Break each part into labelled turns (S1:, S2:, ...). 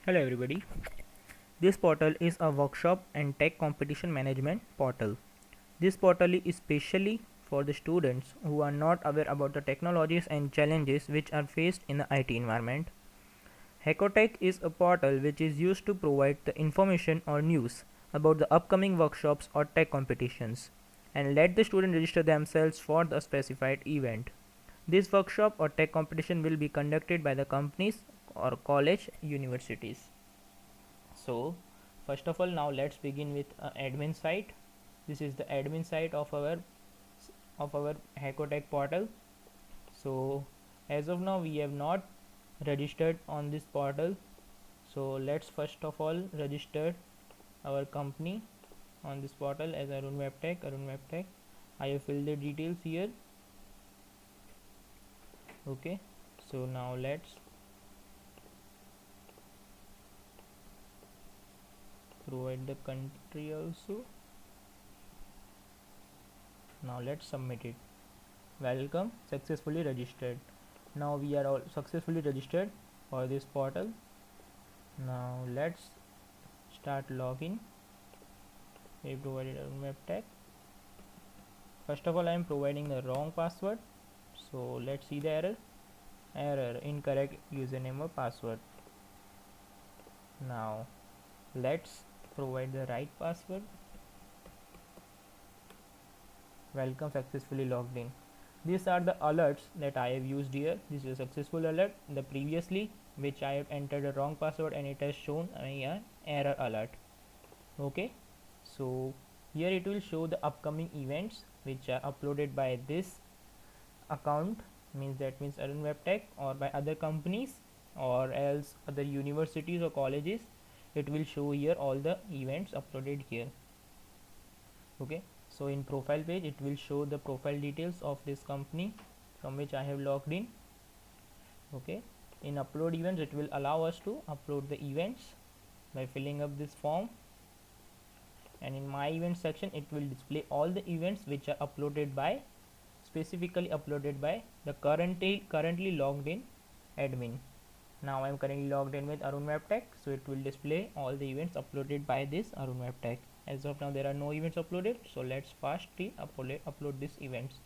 S1: Hello everybody. This portal is a workshop and tech competition management portal. This portal is specially for the students who are not aware about the technologies and challenges which are faced in the IT environment. Hackotech is a portal which is used to provide the information or news about the upcoming workshops or tech competitions and let the student register themselves for the specified event. This workshop or tech competition will be conducted by the companies or college universities. So first of all, now let's begin with admin site. This is the admin site of our Hackotech portal. So as of now we have not registered on this portal, so let's first of all register our company on this portal as Arun Webtech. I have filled the details here. Okay, so now let's provide the country also. Now let's submit it. Welcome, successfully registered. Now we are all successfully registered for this portal. Now let's start login. We provided a web tag. First of all, I am providing the wrong password, so let's see the error, incorrect username or password. Now let's provide the right password. Welcome, successfully logged in. These are the alerts that I have used here. This is a successful alert. The previously which I have entered a wrong password and it has shown an error alert. Okay, so here it will show the upcoming events which are uploaded by this account, that means Arun Webtech, or by other companies or else other universities or colleges. It will show here all the events uploaded here. Okay, so in profile page it will show the profile details of this company from which I have logged in. Okay, in upload events it will allow us to upload the events by filling up this form, and in my event section it will display all the events which are uploaded by specifically uploaded by the currently logged in admin. Now I am currently logged in with Arun Webtech, so it will display all the events uploaded by this Arun Webtech. As of now there are no events uploaded, so let's fastly upload these events.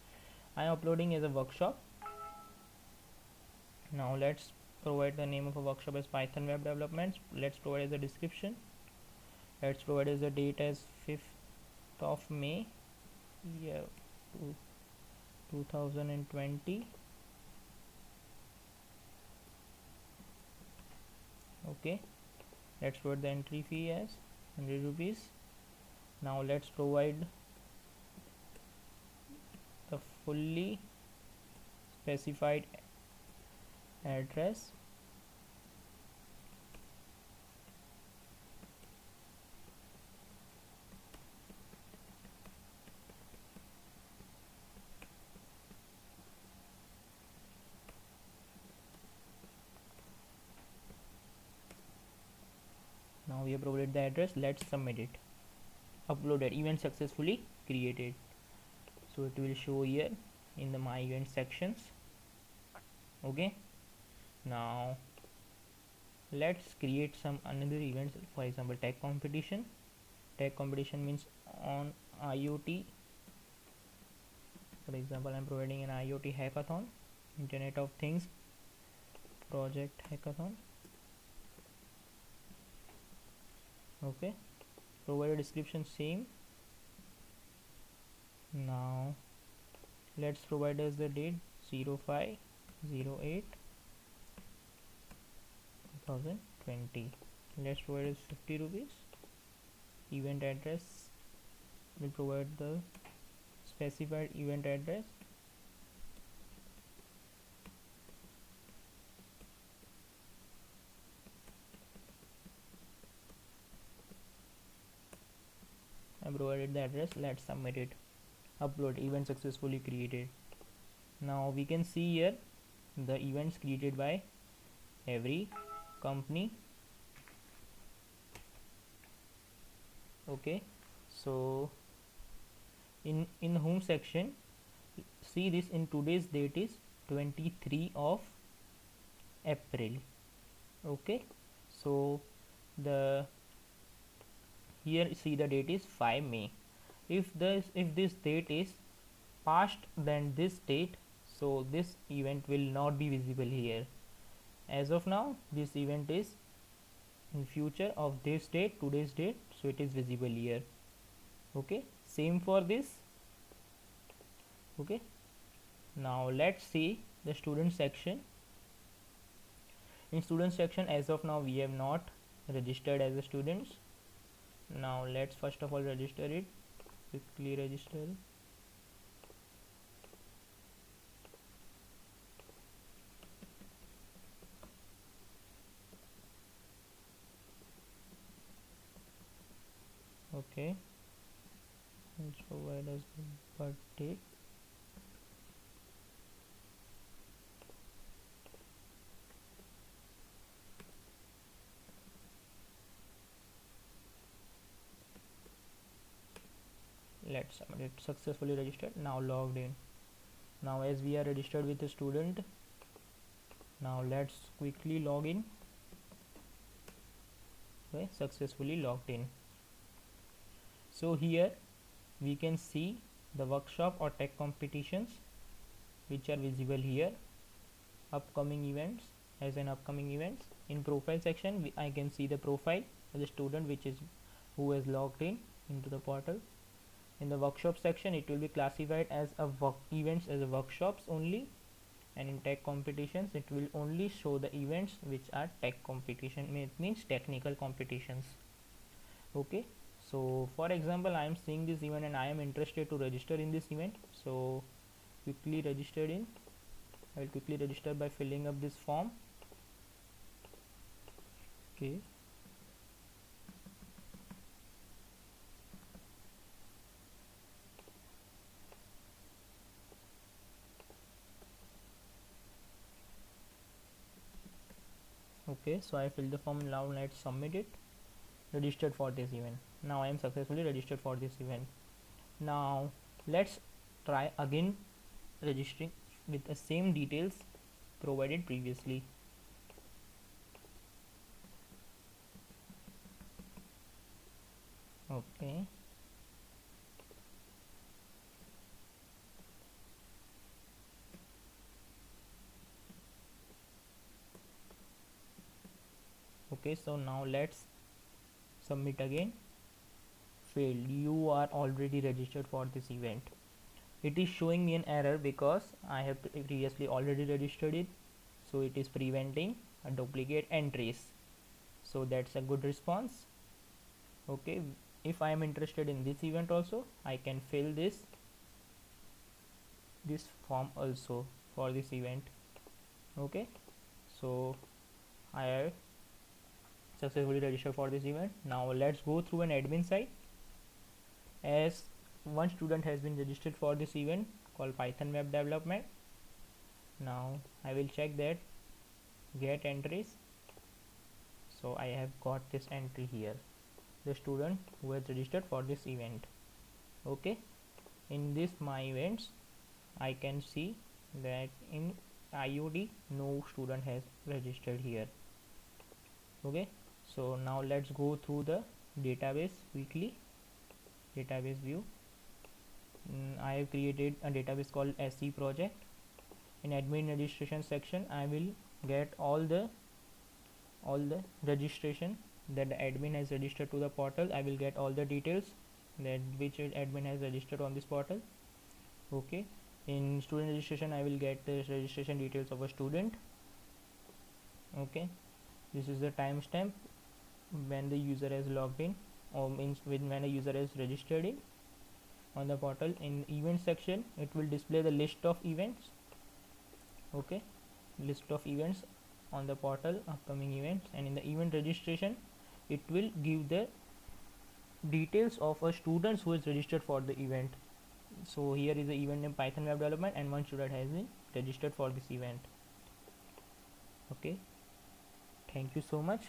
S1: I am uploading as a workshop. Now let's provide the name of a workshop as Python web developments. Let's provide as a description. Let's provide as a date as 5th of May, year 2020. Okay, let's provide the entry fee as 100 rupees. Now let's provide the fully specified address. Now we have provided the address. Let's submit it. Uploaded, event successfully created. So it will show here in the my event sections. Okay, now let's create some another events. For example, tech competition. Tech competition means on IoT. For example, I'm providing an IoT hackathon, Internet of Things project hackathon. Okay, provide a description same. Now let's provide us the date 05/08/2020. Let's provide us 50 rupees. Event address, will provide the specified event address. I provided the address. Let's submit it. Upload, event successfully created. Now we can see here the events created by every company. Okay, so in home section, see this, in today's date is 23 of April. Okay, So the here see the date is 5 May. If this date is past than this date, so this event will not be visible here. As of now, this event is in future of this date, today's date, so it is visible here. Okay, same for this. Okay, now let's see the student section. In student section, as of now we have not registered as a students. Now let's first of all register it. Quickly register. Okay, let's provide us the birth date. Let's submit it. Successfully registered. Now logged in. Now as we are registered with the student, now let's quickly log in. Okay, successfully logged in. So here we can see the workshop or tech competitions which are visible here. Upcoming events, as an upcoming events. In profile section I can see the profile of the student which is who is logged in into the portal. In the workshop section it will be classified as a events as a workshops only, and in tech competitions it will only show the events which are tech competition, it means technical competitions. Okay, so for example I am seeing this event and I am interested to register in this event, so quickly registered in. I will quickly register by filling up this form. Okay, okay, so I filled the form. Now let's submit it. Registered for this event. Now I am successfully registered for this event. Now let's try again registering with the same details provided previously. Okay, okay, so now let's submit again. Failed. You are already registered for this event. It is showing me an error because I have previously already registered it, so it is preventing a duplicate entries. So that's a good response. Okay, if I am interested in this event also, I can fill this form also for this event. Okay, so I have successfully registered for this event. Now let's go through an admin site. As one student has been registered for this event called Python web development. Now I will check that get entries. So I have got this entry here, the student who has registered for this event. Okay, in this my events I can see that in IOD no student has registered here. Okay, so now let's go through the database quickly. Database view. I have created a database called SE project. In admin registration section I will get all the registration that the admin has registered to the portal. I will get all the details that which admin has registered on this portal. Okay, in student registration I will get the registration details of a student. Okay, this is the timestamp when the user has logged in, or means when a user has registered in on the portal. In event section it will display the list of events. Okay, list of events on the portal, upcoming events, and in the event registration it will give the details of a student who is registered for the event. So here is the event name Python web development and one student has been registered for this event. Okay, thank you so much.